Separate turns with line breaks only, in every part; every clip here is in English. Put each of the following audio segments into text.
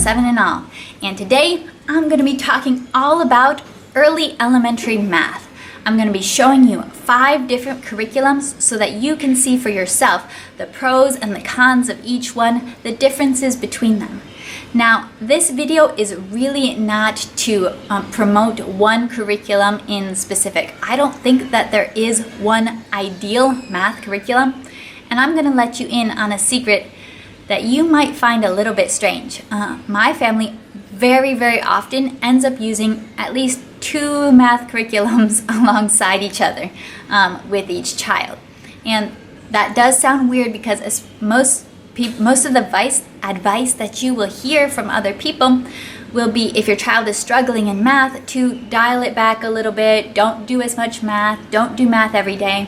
7 in all. And today I'm going to be talking all about early elementary math. I'm going to be showing you 5 different curriculums so that you can see for yourself the pros and the cons of each one, the differences between them. Now, this video is really not to promote one curriculum in specific. I don't think that there is one ideal math curriculum, and I'm going to let you in on a secret that you might find a little bit strange. My family very often ends up using at least 2 math curriculums alongside each other with each child. And that does sound weird because most of the advice that you will hear from other people will be, if your child is struggling in math, to dial it back a little bit, don't do as much math, don't do math every day.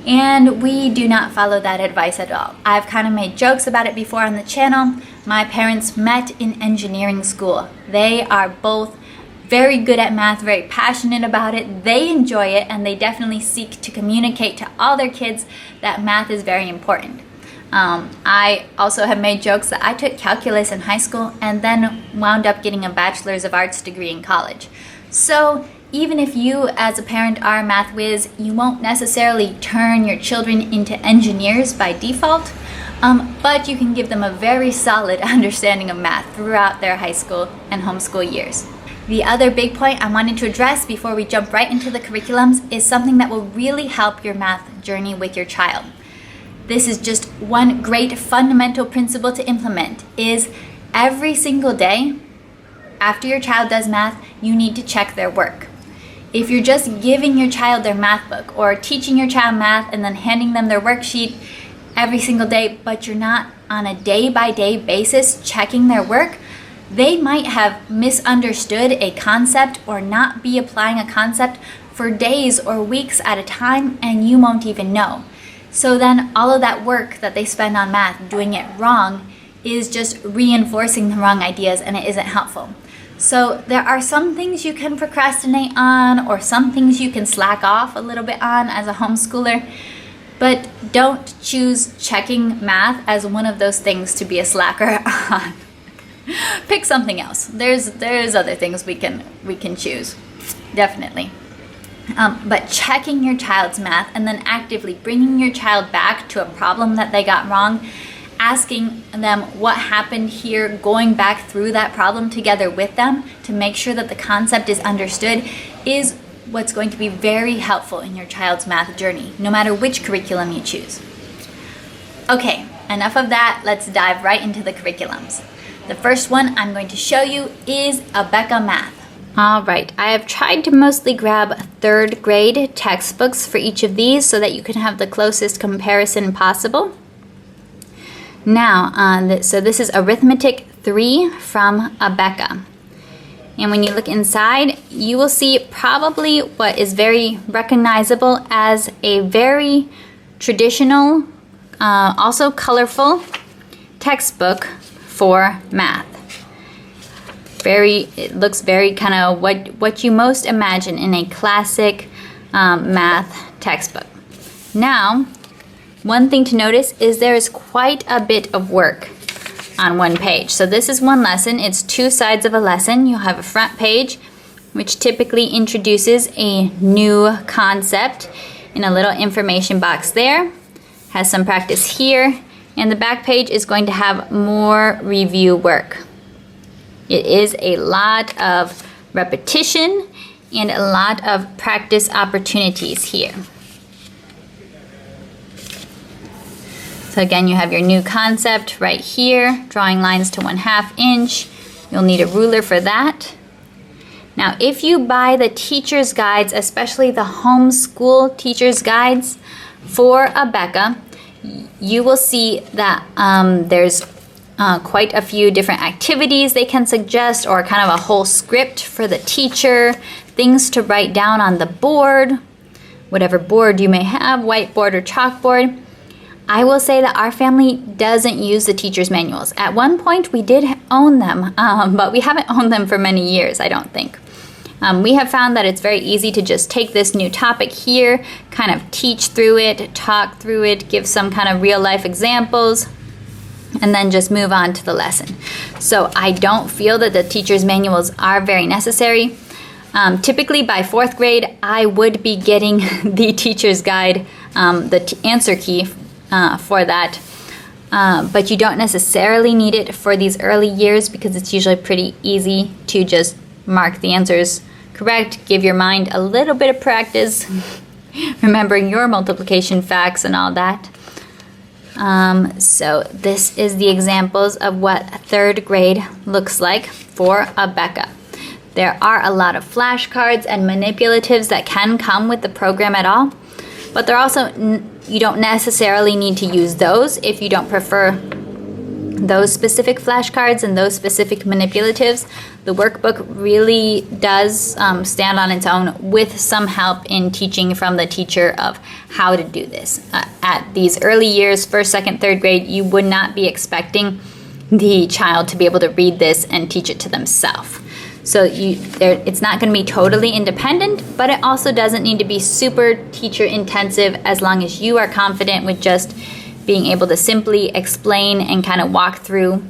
And we do not follow that advice at all. I've kind of made jokes about it before on the channel. My parents met in engineering school. They are both very good at math, very passionate about it. They enjoy it, and they definitely seek to communicate to all their kids that math is very important. I also have made jokes that I took calculus in high school and then wound up getting a bachelor's of arts degree in college. So even if you as a parent are a math whiz, you won't necessarily turn your children into engineers by default, but you can give them a very solid understanding of math throughout their high school and homeschool years. The other big point I wanted to address before we jump right into the curriculums is something that will really help your math journey with your child. This is just one great fundamental principle to implement, is every single day after your child does math, you need to check their work. If you're just giving your child their math book or teaching your child math and then handing them their worksheet every single day, but you're not on a day-by-day basis checking their work, they might have misunderstood a concept or not be applying a concept for days or weeks at a time, and you won't even know. So then all of that work that they spend on math doing it wrong is just reinforcing the wrong ideas, and it isn't helpful. So there are some things you can procrastinate on, or some things you can slack off a little bit on as a homeschooler, but don't choose checking math as one of those things to be a slacker on. Pick something else. There's other things we can choose, definitely. But checking your child's math and then actively bringing your child back to a problem that they got wrong, asking them what happened here, going back through that problem together with them to make sure that the concept is understood, is what's going to be very helpful in your child's math journey, no matter which curriculum you choose. Okay, enough of that. Let's dive right into the curriculums. The first one I'm going to show you is Abeka Math. Alright, I have tried to mostly grab 3rd grade textbooks for each of these so that you can have the closest comparison possible. Now, so this is Arithmetic 3 from Abeka. And when you look inside, you will see probably what is very recognizable as a very traditional, also colorful textbook for math. It looks very kind of what you most imagine in a classic math textbook. Now, one thing to notice is there is quite a bit of work on one page. So this is one lesson. It's 2 sides of a lesson. You'll have a front page, which typically introduces a new concept in a little information box there. Has some practice here. And the back page is going to have more review work. It is a lot of repetition and a lot of practice opportunities here. So again, you have your new concept right here, drawing lines to 1/2 inch. You'll need a ruler for that. Now, if you buy the teacher's guides, especially the homeschool teacher's guides for Abeka, you will see that there's quite a few different activities they can suggest, or kind of a whole script for the teacher, things to write down on the board, whatever board you may have, whiteboard or chalkboard. I will say that our family doesn't use the teacher's manuals. At one point we did own them, but we haven't owned them for many years, I don't think. We have found that it's very easy to just take this new topic here, kind of teach through it, talk through it, give some kind of real life examples, and then just move on to the lesson. So I don't feel that the teacher's manuals are very necessary. Typically by 4th grade, I would be getting the teacher's guide, the answer key for that. But you don't necessarily need it for these early years because it's usually pretty easy to just mark the answers correct, give your mind a little bit of practice, remembering your multiplication facts and all that. So this is the examples of what 3rd grade looks like for Abeka. There are a lot of flashcards and manipulatives that can come with the program at all, but they're also, you don't necessarily need to use those if you don't prefer those specific flashcards and those specific manipulatives. The workbook really does stand on its own with some help in teaching from the teacher of how to do this. At these early years, 1st, 2nd, 3rd grade, you would not be expecting the child to be able to read this and teach it to themselves. So it's not going to be totally independent, but it also doesn't need to be super teacher intensive as long as you are confident with just being able to simply explain and kind of walk through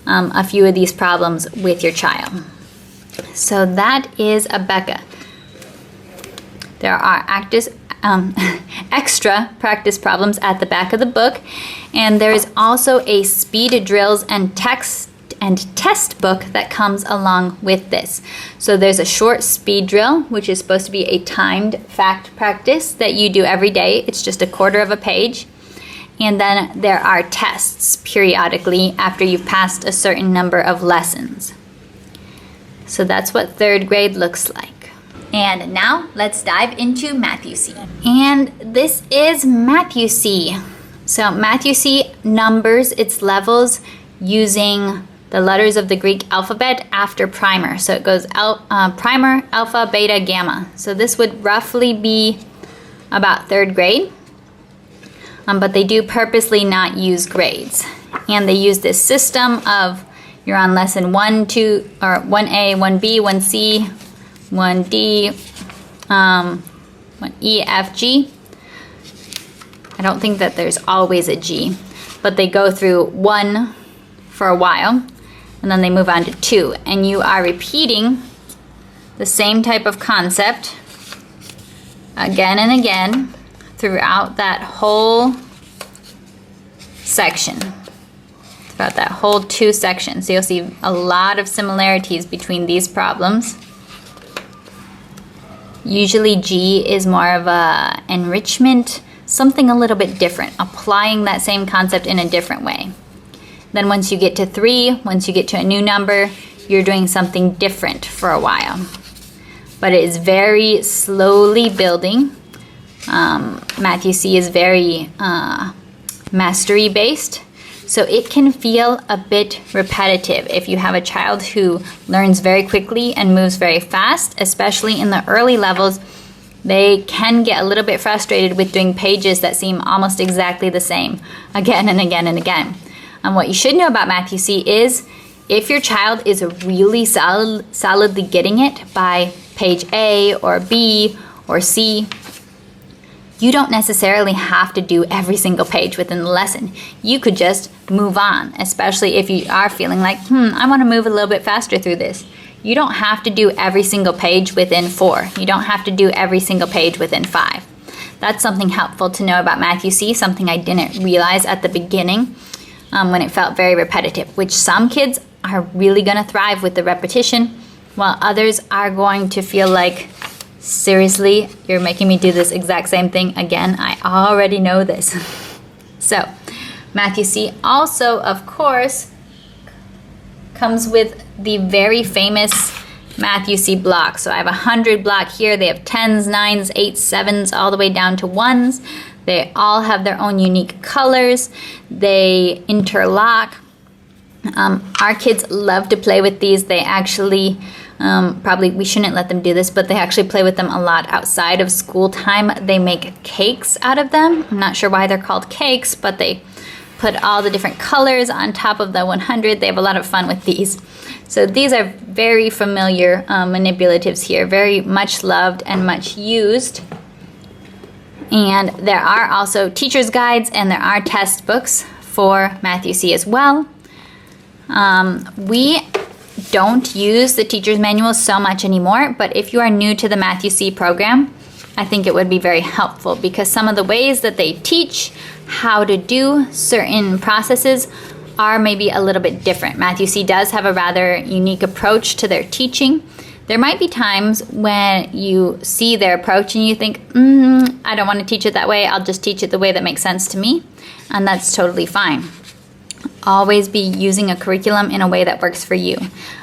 a few of these problems with your child. So that is Abeka. There are extra practice problems at the back of the book, and there is also a speed drills and text and test book that comes along with this. So there's a short speed drill, which is supposed to be a timed fact practice that you do every day. It's just a quarter of a page. And then there are tests periodically after you've passed a certain number of lessons. So that's what 3rd grade looks like. And now let's dive into Math-U-See. And this is Math-U-See. So Math-U-See numbers its levels using the letters of the Greek alphabet after primer. So it goes primer, alpha, beta, gamma. So this would roughly be about 3rd grade. But they do purposely not use grades. And they use this system of you're on lesson 1, 2, or 1A, 1B, 1C, 1D, 1E, F, G. I don't think that there's always a G, but they go through 1 for a while, and then they move on to 2. And you are repeating the same type of concept again and again throughout that whole section, throughout that whole 2 sections. So you'll see a lot of similarities between these problems. Usually G is more of a enrichment, something a little bit different, applying that same concept in a different way. Then once you get to 3, once you get to a new number, you're doing something different for a while. But it is very slowly building. Math-U-See is very mastery based, so it can feel a bit repetitive if you have a child who learns very quickly and moves very fast, especially in the early levels. They can get a little bit frustrated with doing pages that seem almost exactly the same again and again and again. And what you should know about Math-U-See is if your child is really solidly getting it by page A or B or C, you don't necessarily have to do every single page within the lesson. You could just move on, especially if you are feeling like, I want to move a little bit faster through this. You don't have to do every single page within 4. You don't have to do every single page within 5. That's something helpful to know about Math-U-See, something I didn't realize at the beginning when it felt very repetitive, which some kids are really going to thrive with the repetition, while others are going to feel like, seriously, you're making me do this exact same thing again. I already know this. So, Math-U-See also, of course, comes with the very famous Math-U-See block. So I have a 100 block here. They have 10s, 9s, 8s, 7s, all the way down to 1s. They all have their own unique colors. They interlock. Our kids love to play with these. They actually, probably we shouldn't let them do this, but they actually play with them a lot outside of school time. They make cakes out of them. I'm not sure why they're called cakes, but they put all the different colors on top of the 100. They have a lot of fun with these. So these are very familiar manipulatives here, very much loved and much used. And there are also teacher's guides and there are test books for Math-U-See as well. We don't use the teacher's manual so much anymore, but if you are new to the Math You See program, I think it would be very helpful because some of the ways that they teach how to do certain processes are maybe a little bit different. Math You See does have a rather unique approach to their teaching. There might be times when you see their approach and you think, I don't want to teach it that way, I'll just teach it the way that makes sense to me, and that's totally fine. Always be using a curriculum in a way that works for you.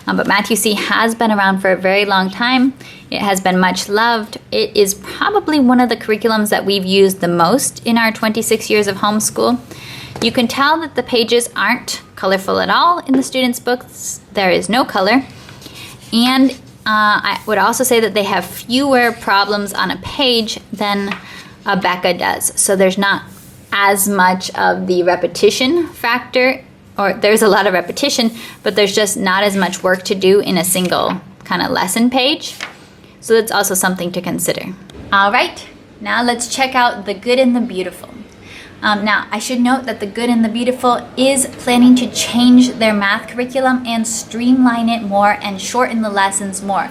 But Math You See has been around for a very long time. It has been much loved. It is probably one of the curriculums that we've used the most in our 26 years of homeschool. You can tell that the pages aren't colorful at all in the students' books. There is no color. And I would also say that they have fewer problems on a page than Abeka does. So there's not as much of the repetition factor, or there's a lot of repetition, but there's just not as much work to do in a single kind of lesson page. So that's also something to consider. All right, now let's check out The Good and the Beautiful. Now, I should note that The Good and the Beautiful is planning to change their math curriculum and streamline it more and shorten the lessons more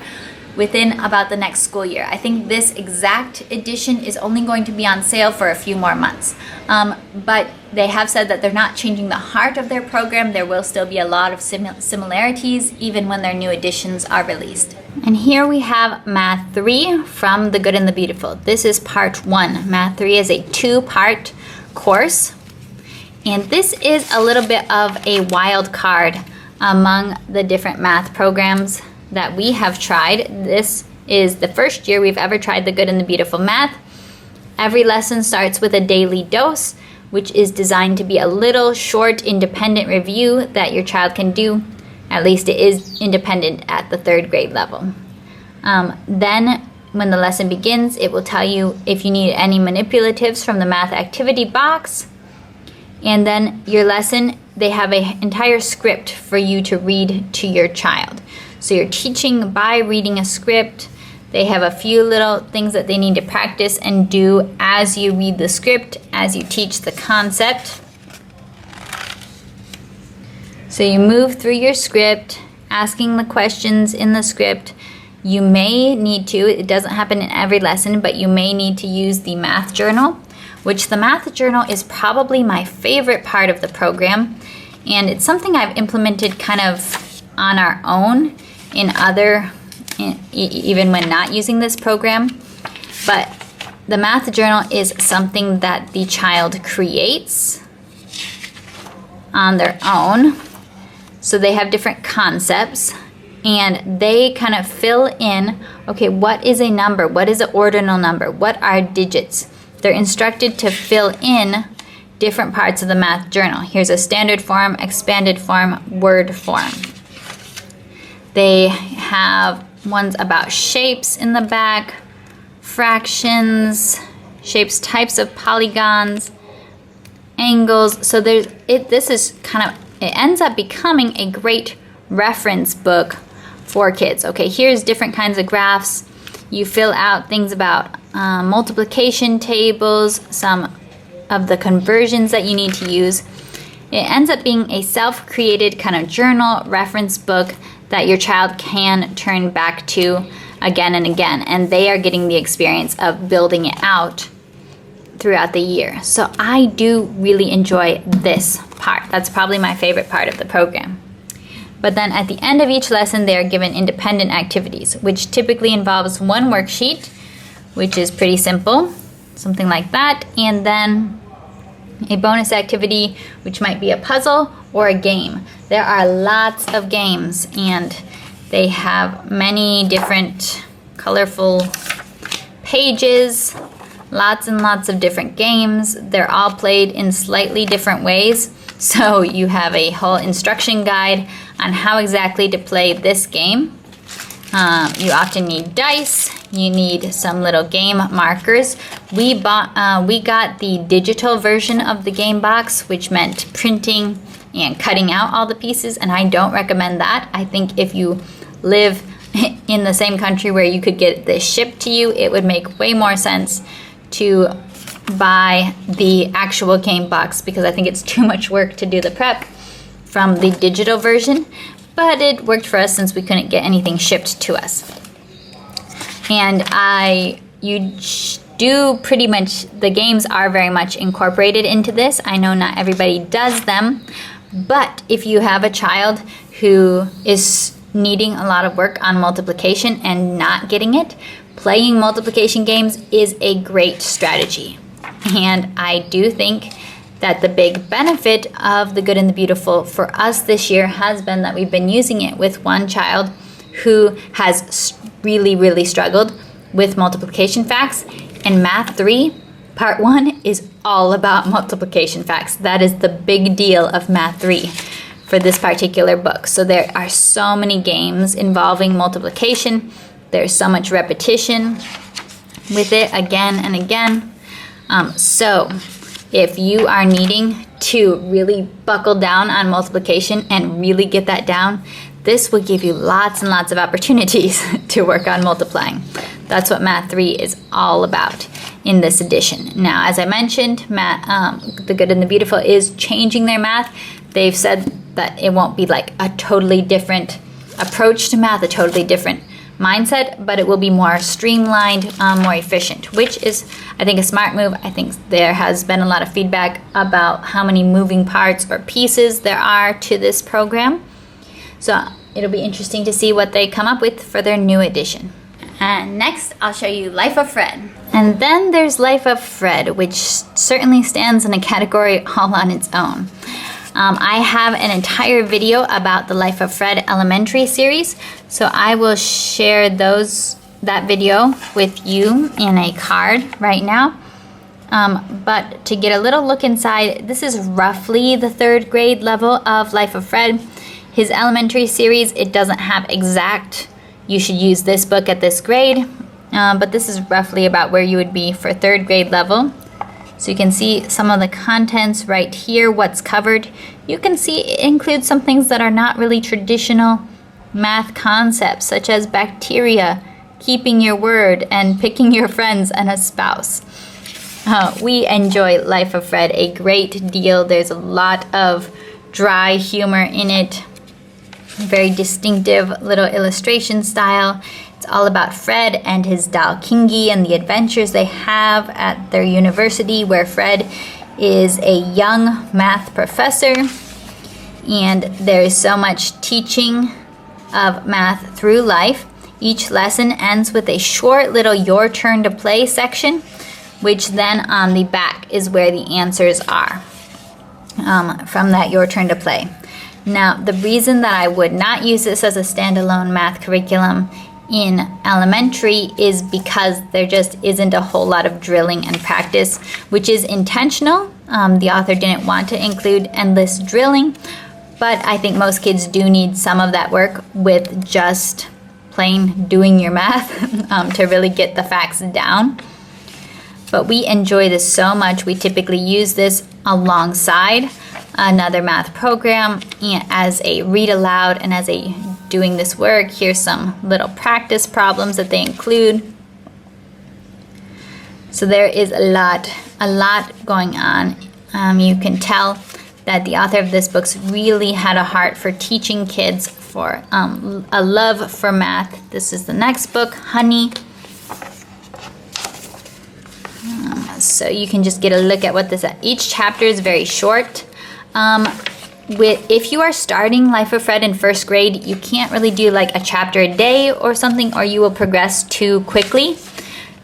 within about the next school year. I think this exact edition is only going to be on sale for a few more months. But they have said that they're not changing the heart of their program. There will still be a lot of similarities even when their new editions are released. And here we have Math 3 from The Good and the Beautiful. This is part 1. Math 3 is a 2-part course. And this is a little bit of a wild card among the different math programs that we have tried. This is the first year we've ever tried The Good and the Beautiful Math. Every lesson starts with a daily dose, which is designed to be a little short independent review that your child can do. At least it is independent at the 3rd grade level. Then when the lesson begins, it will tell you if you need any manipulatives from the math activity box. And then your lesson, they have an entire script for you to read to your child. So you're teaching by reading a script. They have a few little things that they need to practice and do as you read the script, as you teach the concept. So you move through your script, asking the questions in the script. You may need to, it doesn't happen in every lesson, but you may need to use the math journal, which the math journal is probably my favorite part of the program. And it's something I've implemented kind of on our own even when not using this program. But the math journal is something that the child creates on their own. So they have different concepts and they kind of fill in, okay, what is a number? What is an ordinal number? What are digits? They're instructed to fill in different parts of the math journal. Here's a standard form, expanded form, word form. They have ones about shapes in the back, fractions, shapes, types of polygons, angles. So this is kind of, it ends up becoming a great reference book for kids. Okay, here's different kinds of graphs. You fill out things about multiplication tables, some of the conversions that you need to use. It ends up being a self-created kind of journal reference book that your child can turn back to again and again, and they are getting the experience of building it out throughout the year. So I do really enjoy this part. That's probably my favorite part of the program. But then at the end of each lesson, they are given independent activities, which typically involves one worksheet, which is pretty simple, something like that, and then a bonus activity, which might be a puzzle or a game. There are lots of games, and they have many different colorful pages, lots and lots of different games. They're all played in slightly different ways. So you have a whole instruction guide on how exactly to play this game. You often need dice. You need some little game markers. We got the digital version of the game box, which meant printing and cutting out all the pieces, and I don't recommend that. I think if you live in the same country where you could get this shipped to you, it would make way more sense to buy the actual game box, because I think it's too much work to do the prep. from the digital version, but it worked for us since we couldn't get anything shipped to us. And you do pretty much, the games are very much incorporated into this. I know not everybody does them, but if you have a child who is needing a lot of work on multiplication and not getting it, playing multiplication games is a great strategy. And I do think that the big benefit of The Good and the Beautiful for us this year has been that we've been using it with one child who has really, really struggled with multiplication facts. And Math 3, Part 1 is all about multiplication facts. That is the big deal of Math 3 for this particular book. So there are so many games involving multiplication. There's so much repetition with it again and again. So if you are needing to really buckle down on multiplication and really get that down, this will give you lots and lots of opportunities to work on multiplying. That's what Math 3 is all about in this edition. Now, as I mentioned, The Good and the Beautiful is changing their math. They've said that it won't be like a totally different approach to math, a totally different mindset, but it will be more streamlined, more efficient, which is, I think, a smart move. I think there has been a lot of feedback about how many moving parts or pieces there are to this program. So it'll be interesting to see what they come up with for their new edition. And next, I'll show you Life of Fred. And then there's Life of Fred, which certainly stands in a category all on its own. I have an entire video about the Life of Fred elementary series, so I will share that video with you in a card right now. But to get a little look inside, this is roughly the 3rd grade level of Life of Fred. His elementary series, it doesn't have exact, you should use this book at this grade, but this is roughly about where you would be for 3rd grade level. So you can see some of the contents right here, what's covered. You can see it includes some things that are not really traditional math concepts, such as bacteria, keeping your word, and picking your friends and a spouse. We enjoy Life of Fred a great deal. There's a lot of dry humor in it. Very distinctive little illustration style. It's all about Fred and his doll Kingy and the adventures they have at their university, where Fred is a young math professor. And there is so much teaching of math through life. Each lesson ends with a short little your turn to play section, which then on the back is where the answers are from that your turn to play. Now, the reason that I would not use this as a standalone math curriculum in elementary is because there just isn't a whole lot of drilling and practice, which is intentional. The author didn't want to include endless drilling, but I think most kids do need some of that work with just plain doing your math to really get the facts down. But we enjoy this so much. We typically use this alongside another math program as a read aloud and as a doing this work. Here's some little practice problems that they include. So there is a lot going on. You can tell that the author of this book really had a heart for teaching kids, for a love for math. This is the next book, Honey. So you can just get a look at what this is. Each chapter is very short. If you are starting Life of Fred in 1st grade, you can't really do like a chapter a day or something, or you will progress too quickly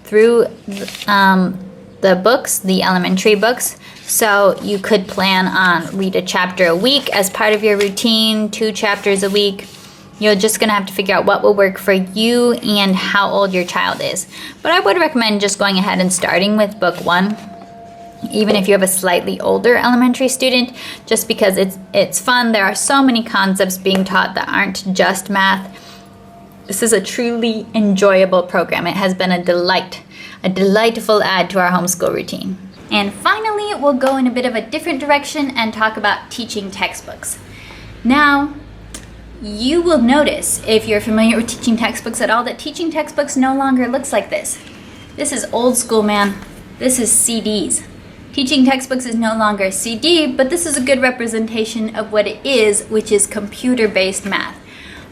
through the books, the elementary books. So you could plan on read a chapter a week as part of your routine, 2 chapters a week. You're just going to have to figure out what will work for you and how old your child is. But I would recommend just going ahead and starting with book 1, even if you have a slightly older elementary student, just because it's fun. There are so many concepts being taught that aren't just math. This is a truly enjoyable program. It has been a delightful add to our homeschool routine. And finally, we'll go in a bit of a different direction and talk about teaching textbooks. Now, you will notice, if you're familiar with teaching textbooks at all, that teaching textbooks no longer looks like this. This is old school, man. This is CDs. Teaching textbooks is no longer a CD, but this is a good representation of what it is, which is computer-based math,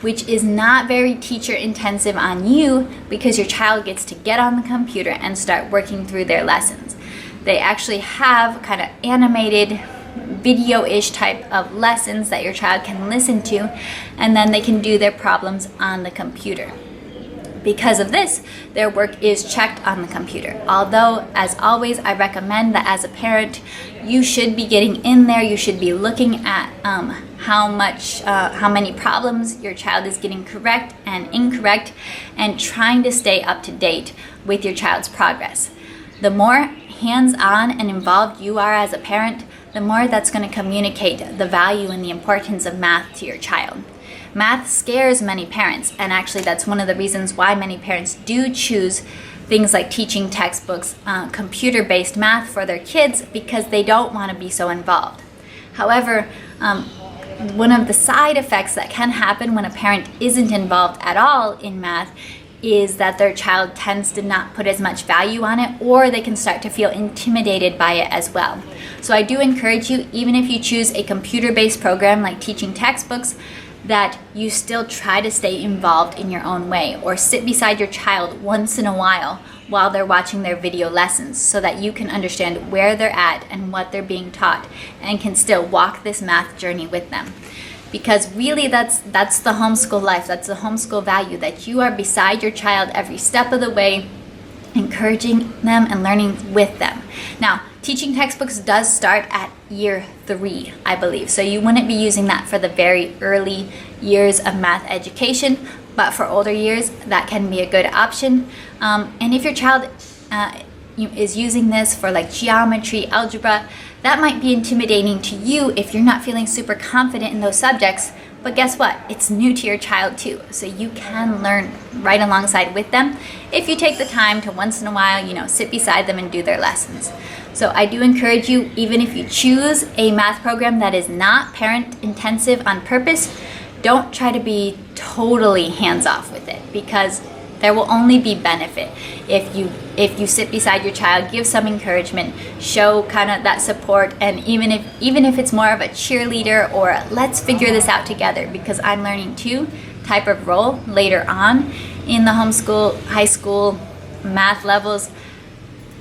which is not very teacher intensive on you because your child gets to get on the computer and start working through their lessons. They actually have kind of animated video-ish type of lessons that your child can listen to, and then they can do their problems on the computer. Because of this, their work is checked on the computer. Although, as always, I recommend that as a parent, you should be getting in there, you should be looking at how many problems your child is getting correct and incorrect, and trying to stay up to date with your child's progress. The more hands-on and involved you are as a parent, the more that's going to communicate the value and the importance of math to your child. Math scares many parents, and actually that's one of the reasons why many parents do choose things like teaching textbooks, computer-based math for their kids, because they don't want to be so involved. However, one of the side effects that can happen when a parent isn't involved at all in math is that their child tends to not put as much value on it, or they can start to feel intimidated by it as well. So I do encourage you, even if you choose a computer-based program like teaching textbooks, that you still try to stay involved in your own way, or sit beside your child once in a while they're watching their video lessons, so that you can understand where they're at and what they're being taught, and can still walk this math journey with them. Because really that's the homeschool life, that's the homeschool value, that you are beside your child every step of the way, encouraging them and learning with them. Now, teaching textbooks does start at year 3, I believe. So you wouldn't be using that for the very early years of math education, but for older years, that can be a good option. And if your child is using this for like geometry, algebra, that might be intimidating to you if you're not feeling super confident in those subjects. But guess what? It's new to your child too. So you can learn right alongside with them if you take the time to once in a while, sit beside them and do their lessons. So I do encourage you, even if you choose a math program that is not parent intensive on purpose, don't try to be totally hands off with it, because there will only be benefit if you sit beside your child, give some encouragement, show kind of that support, and even if it's more of a cheerleader or a, let's figure this out together because I'm learning too type of role later on in the homeschool, high school math levels,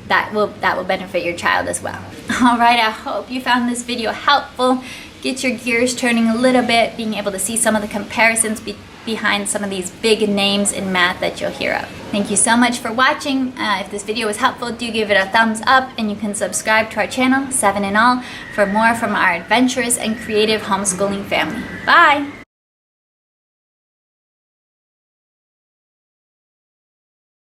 that will benefit your child as well. All right, I hope you found this video helpful. Get your gears turning a little bit, being able to see some of the comparisons behind some of these big names in math that you'll hear of. Thank you so much for watching. If this video was helpful, do give it a thumbs up, and you can subscribe to our channel, 7 in All, for more from our adventurous and creative homeschooling family. Bye!